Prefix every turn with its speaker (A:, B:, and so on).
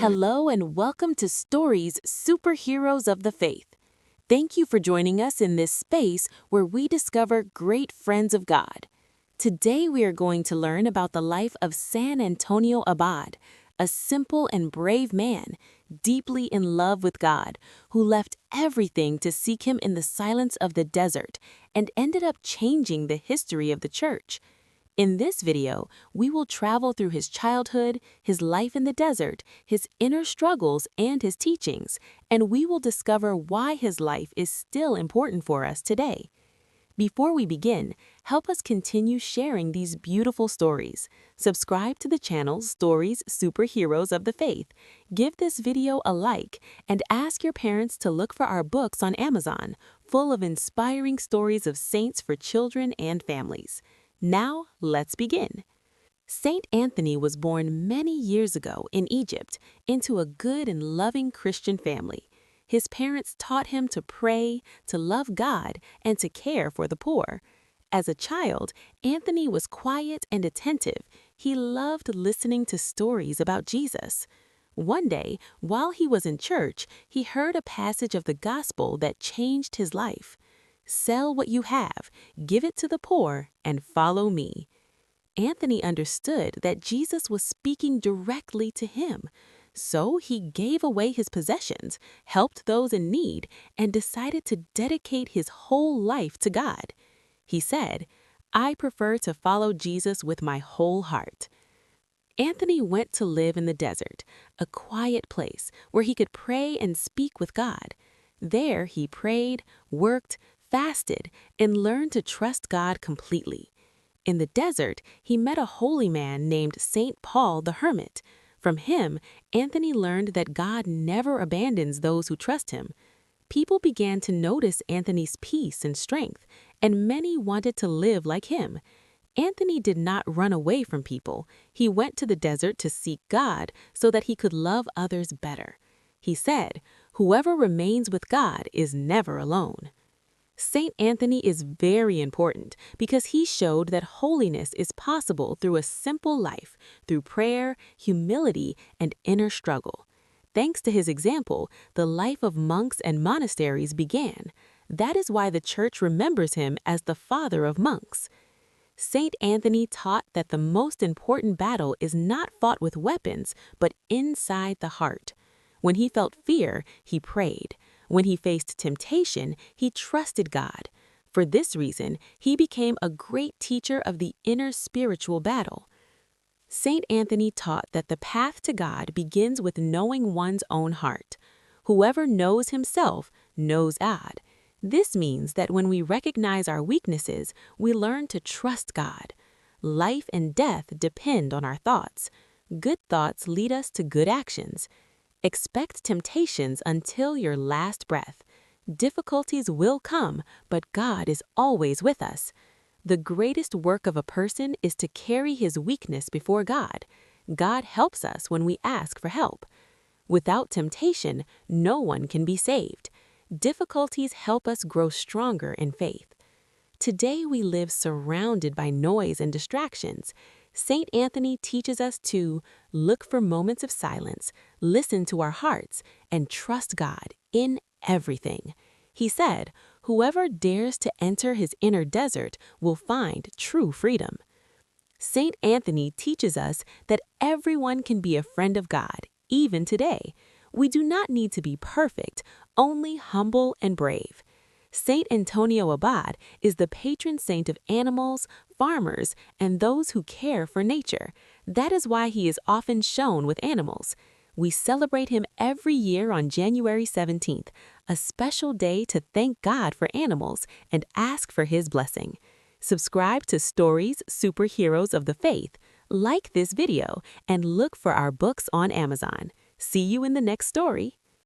A: Hello and welcome to Stories Superheroes of the Faith. Thank you for joining us in this space where we discover great friends of God. Today we are going to learn about the life of San Antonio Abad, a simple and brave man, deeply in love with God, who left everything to seek him in the silence of the desert and ended up changing the history of the church. In this video, we will travel through his childhood, his life in the desert, his inner struggles, and his teachings, and we will discover why his life is still important for us today. Before we begin, help us continue sharing these beautiful stories. Subscribe to the channel Stories Superheroes of the Faith, give this video a like, and ask your parents to look for our books on Amazon, full of inspiring stories of saints for children and families. Now, let's begin. Saint Anthony was born many years ago in Egypt into a good and loving Christian family. His parents taught him to pray, to love God, and to care for the poor. As a child, Anthony was quiet and attentive. He loved listening to stories about Jesus. One day, while he was in church, he heard a passage of the gospel that changed his life. "Sell what you have, give it to the poor, and follow me." Anthony understood that Jesus was speaking directly to him. So he gave away his possessions, helped those in need, and decided to dedicate his whole life to God. He said, "I prefer to follow Jesus with my whole heart." Anthony went to live in the desert, a quiet place where he could pray and speak with God. There he prayed, worked, fasted, and learned to trust God completely. In the desert, he met a holy man named Saint Paul the Hermit. From him, Anthony learned that God never abandons those who trust him. People began to notice Anthony's peace and strength, and many wanted to live like him. Anthony did not run away from people. He went to the desert to seek God so that he could love others better. He said, "Whoever remains with God is never alone." Saint Anthony is very important because he showed that holiness is possible through a simple life, through prayer, humility, and inner struggle. Thanks to his example, the life of monks and monasteries began. That is why the church remembers him as the father of monks. Saint Anthony taught that the most important battle is not fought with weapons, but inside the heart. When he felt fear, he prayed. When he faced temptation, he trusted God. For this reason, he became a great teacher of the inner spiritual battle. Saint Anthony taught that the path to God begins with knowing one's own heart. Whoever knows himself knows God. This means that when we recognize our weaknesses, we learn to trust God. Life and death depend on our thoughts. Good thoughts lead us to good actions. Expect temptations until your last breath. Difficulties will come, but God is always with us. The greatest work of a person is to carry his weakness before God. God helps us when we ask for help. Without temptation, no one can be saved. Difficulties help us grow stronger in faith. Today we live surrounded by noise and distractions. Saint Anthony teaches us to look for moments of silence, listen to our hearts, and trust God in everything. He said, "Whoever dares to enter his inner desert will find true freedom." Saint Anthony teaches us that everyone can be a friend of God, even today. We do not need to be perfect, only humble and brave. Saint Antonio Abad is the patron saint of animals, farmers, and those who care for nature. That is why he is often shown with animals. We celebrate him every year on January 17th, a special day to thank God for animals and ask for his blessing. Subscribe to Stories Superheroes of the Faith, like this video, and look for our books on Amazon. See you in the next story.